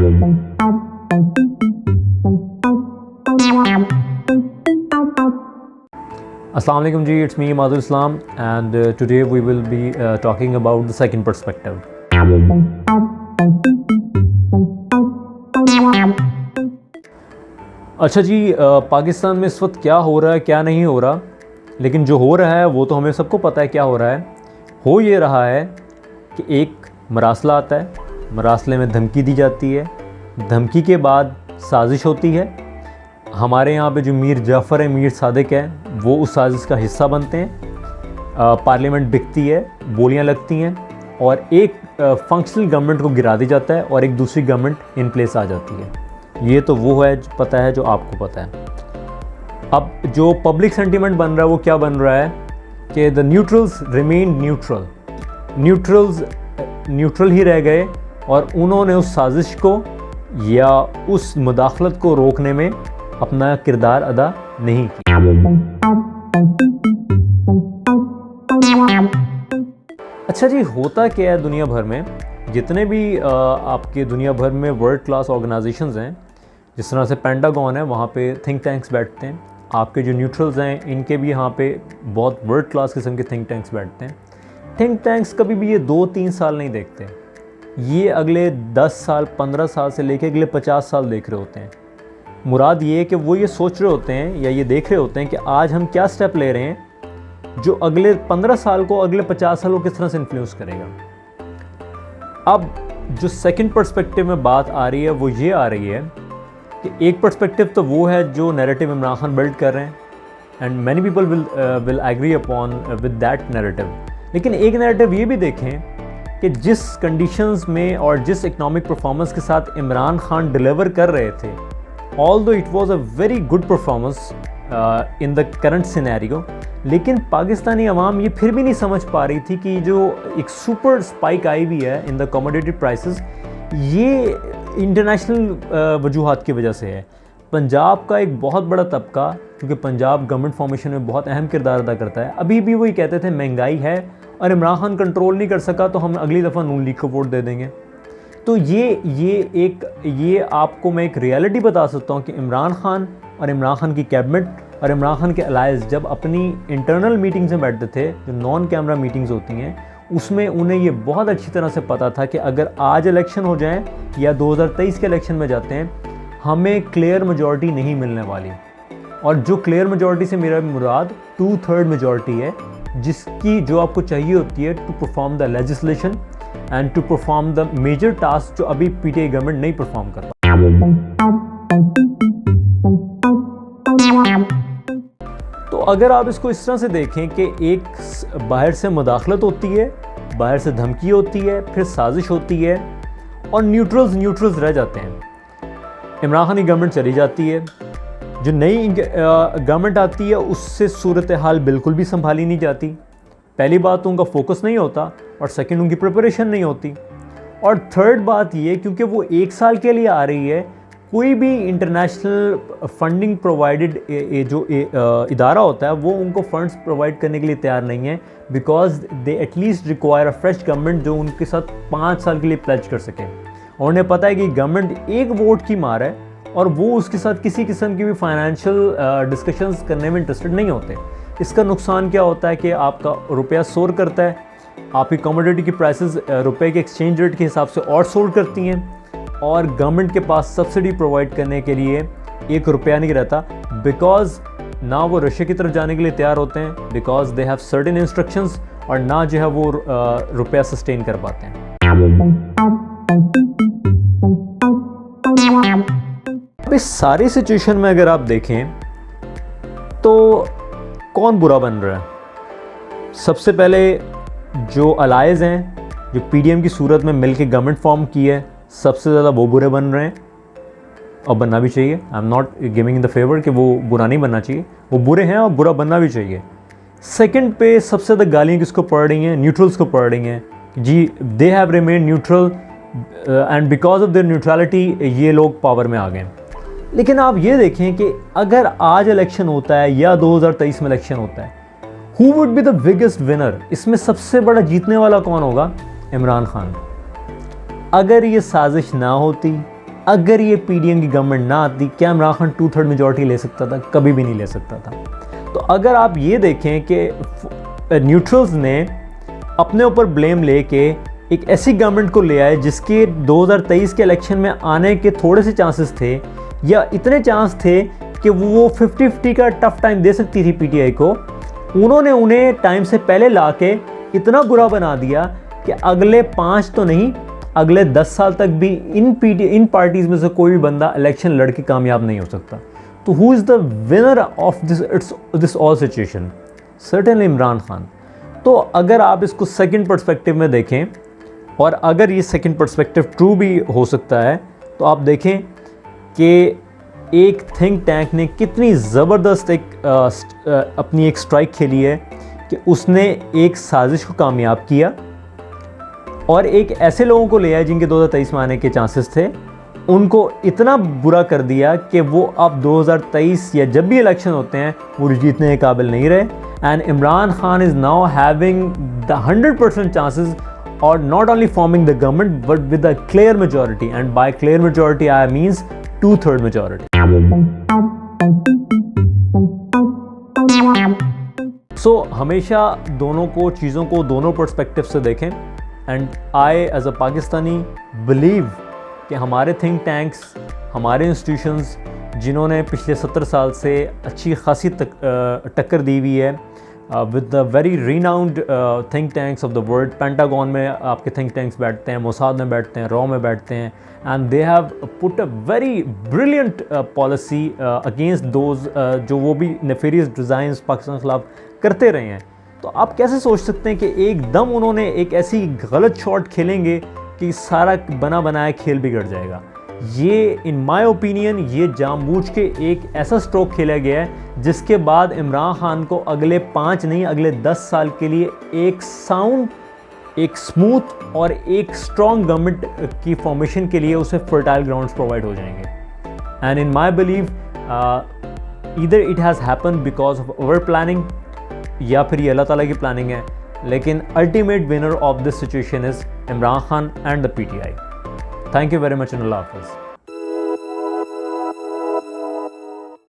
Assalamu alaikum ji, it's me Madhur Islam, and today we will be talking about the second perspective. अच्छा जी, पाकिस्तान में इस वक्त क्या हो रहा है क्या नहीं हो रहा, लेकिन जो हो रहा है वो तो हमें सबको पता है क्या हो रहा है। हो ये रहा है कि एक मरासला आता है, मरासले में धमकी दी जाती है, धमकी के बाद साजिश होती है। हमारे यहाँ पे जो मीर जाफ़र है, मीर सादिक है, वो उस साजिश का हिस्सा बनते हैं। पार्लियामेंट बिकती है, बोलियाँ लगती हैं और एक फंक्शनल गवर्नमेंट को गिरा दी जाता है और एक दूसरी गवर्नमेंट इन प्लेस आ जाती है। ये तो वो है जो पता है, जो आपको पता है। अब जो पब्लिक सेंटीमेंट बन रहा है वो क्या बन रहा है कि the neutrals remain neutral, neutrals neutral ही रह गए और उन्होंने उस साजिश को या उस मुदाखलत को रोकने में अपना किरदार अदा नहीं किया। अच्छा जी, होता क्या है दुनिया भर में, जितने भी आपके दुनिया भर में वर्ल्ड क्लास ऑर्गेनाइजेशंस हैं, जिस तरह से पेंटागन है, वहाँ पे थिंक टैंक्स बैठते हैं। आपके जो न्यूट्रल्स हैं, इनके भी यहाँ पे बहुत वर्ल्ड क्लास किस्म के थिंक टैंक्स बैठते हैं। थिंक टैंक्स कभी भी ये 2-3 साल नहीं देखते, ये अगले 10 साल 15 साल से लेके अगले 50 साल देख रहे होते हैं। मुराद ये है कि वो ये सोच रहे होते हैं या ये देख रहे होते हैं कि आज हम क्या स्टेप ले रहे हैं जो अगले 15 साल को, अगले 50 साल को किस तरह से इन्फ्लुएंस करेगा। अब जो सेकंड पर्सपेक्टिव में बात आ रही है वो ये आ रही है कि एक पर्सपेक्टिव तो वो है जो नैरेटिव इमरान खान बिल्ड कर रहे हैं and many people will agree upon with that narrative. लेकिन एक नैरेटिव ये भी देखें कि जिस कंडीशंस में और जिस इकोनॉमिक परफॉर्मेंस के साथ इमरान खान डिलीवर कर रहे थे, although it was a very good performance in the current scenario, लेकिन पाकिस्तानी अवाम ये फिर भी नहीं समझ पा रही थी कि जो एक सुपर स्पाइक आई हुई है इन द कमोडिटी प्राइसेस, ये इंटरनेशनल वजूहात की वजह से है। पंजाब का एक बहुत बड़ा तबका, क्योंकि पंजाब गवर्नमेंट फॉर्मेशन में बहुत अहम किरदार अदा करता है, अभी भी वही कहते थे महंगाई है और इमरान खान कंट्रोल नहीं कर सका तो हम अगली दफ़ा नून लीग को वोट दे देंगे। तो ये आपको मैं एक रियलिटी बता सकता हूँ कि इमरान खान और इमरान खान की कैबिनेट और इमरान खान के अलायंस जब अपनी इंटरनल मीटिंग्स में बैठते थे, जो नॉन कैमरा मीटिंग्स होती हैं, उसमें उन्हें ये बहुत अच्छी तरह से पता था कि अगर आज इलेक्शन हो जाए या 2023 के इलेक्शन में जाते हैं, हमें क्लियर मेजॉरिटी नहीं मिलने वाली। और जो क्लियर मेजॉरिटी से मेरा मुराद 2/3 मेजॉरिटी है, जिसकी जो आपको चाहिए होती है to perform the legislation and to perform the major task, जो अभी पीटीआई गवर्नमेंट नहीं परफॉर्म कर पा। तो अगर आप इसको इस तरह से देखें कि एक बाहर से मुदाखलत होती है, बाहर से धमकी होती है, फिर साजिश होती है और न्यूट्रल्स रह जाते हैं। इमरान खान की गवर्नमेंट चली जाती है, जो नई गवर्नमेंट आती है उससे सूरत हाल बिल्कुल भी संभाली नहीं जाती। पहली बात तो उनका फोकस नहीं होता और सेकंड उनकी प्रिपरेशन नहीं होती। और थर्ड बात ये, क्योंकि वो 1 साल के लिए आ रही है, कोई भी इंटरनेशनल फंडिंग प्रोवाइडेड जो इदारा होता है वो उनको फंड्स प्रोवाइड करने के लिए तैयार नहीं है, because they at least require a fresh government जो उनके साथ 5 साल के लिए प्लेज कर सके। और उन्हें पता है कि गवर्नमेंट एक वोट की मार है और वो उसके साथ किसी किस्म की भी फाइनेंशियल डिस्कशंस करने में इंटरेस्टेड नहीं होते। इसका नुकसान क्या होता है कि आपका रुपया सोर करता है, आपकी कमोडिटी की प्राइसेस रुपए के एक्सचेंज रेट के हिसाब से और सोर करती हैं, और गवर्नमेंट के पास सब्सिडी प्रोवाइड करने के लिए 1 रुपया नहीं रहता, बिकॉज ना वो रशिया की तरफ जाने के लिए तैयार होते हैं, because they have certain instructions, और ना जो है वो रुपया सस्टेन कर पाते हैं। अब इस सारी सिचुएशन में अगर आप देखें तो कौन बुरा बन रहा है? सबसे पहले जो अलायंस हैं, जो पीडीएम की सूरत में मिलकर गवर्नमेंट फॉर्म की है, सबसे ज़्यादा वो बुरे बन रहे हैं और बनना भी चाहिए। I am not giving in the favour कि वो बुरा नहीं बनना चाहिए, वो बुरे हैं और बुरा बनना भी चाहिए। सेकंड पे सबसे ज़्यादा गालियाँ किसको पड़ रही हैं? न्यूट्रल्स को पड़ रही हैं जी। They have remain neutral and because of their neutrality ये लोग पावर में आ गए। लेकिन आप ये देखें कि अगर आज इलेक्शन होता है या 2023 में इलेक्शन होता है, who would be the biggest winner? इसमें सबसे बड़ा जीतने वाला कौन होगा? इमरान खान। अगर ये साजिश ना होती, अगर ये पीडीएम की गवर्नमेंट ना आती, क्या इमरान खान 2/3 मेजॉरिटी ले सकता था? कभी भी नहीं ले सकता था। तो अगर आप ये देखें कि न्यूट्रल्स ने अपने ऊपर ब्लेम लेके एक ऐसी गवर्नमेंट को ले आए जिसके 2023 के इलेक्शन में आने के थोड़े से चांसेस थे, या इतने चांस थे कि वो 50-50 का टफ टाइम दे सकती थी पीटीआई को, उन्होंने उन्हें टाइम से पहले लाके इतना बुरा बना दिया कि अगले 5 तो नहीं, अगले 10 साल तक भी इन पार्टीज़ में से कोई भी बंदा इलेक्शन लड़ के कामयाब नहीं हो सकता। तो who is the winner of this all situation? Certainly Imran Khan. तो अगर आप इसको सेकंड पर्सपेक्टिव में देखें, और अगर ये सेकंड पर्सपेक्टिव ट्रू भी हो सकता है, तो आप देखें कि एक थिंक टैंक ने कितनी ज़बरदस्त अपनी एक स्ट्राइक खेली है कि उसने एक साजिश को कामयाब किया और एक ऐसे लोगों को ले आया जिनके 2023 में आने के चांसेस थे, उनको इतना बुरा कर दिया कि वो अब 2023 या जब भी इलेक्शन होते हैं वो जीतने के काबिल नहीं रहे। And Imran Khan is now having the 100% chances or not only forming the government but with a clear majority, and by clear majority I means 2/3 majority. So हमेशा दोनों को चीज़ों को दोनों पर्सपेक्टिव से देखें, and I as a Pakistani believe कि हमारे थिंक टैंक्स, हमारे इंस्टीट्यूशंस जिन्होंने पिछले 70 साल से अच्छी खासी टक्कर दी हुई है with the very renowned think tanks of the world, pentagon में आपके think tanks बैठते हैं, मोसाद में बैठते हैं, रॉ में बैठते हैं, and they have put a very brilliant policy against those जो वो भी nefarious designs पाकिस्तान के खिलाफ करते रहे हैं। तो आप कैसे सोच सकते हैं कि एकदम उन्होंने एक ऐसी गलत शॉट खेलेंगे कि सारा बना बनाया खेल बिगड़ जाएगा? ये इन माय ओपिनियन ये जानबूझ के एक ऐसा स्ट्रोक खेला गया है जिसके बाद इमरान खान को अगले 5 नहीं अगले 10 साल के लिए एक साउंड, एक स्मूथ और एक स्ट्रॉन्ग गवर्नमेंट की फॉर्मेशन के लिए उसे फर्टाइल ग्राउंड्स प्रोवाइड हो जाएंगे। And in my believe either it has happen because of our planning या फिर ये अल्लाह ताला की प्लानिंग है, लेकिन ultimate winner of this situation is Imran Khan and the PTI. Thank you very much and Allah Hafiz.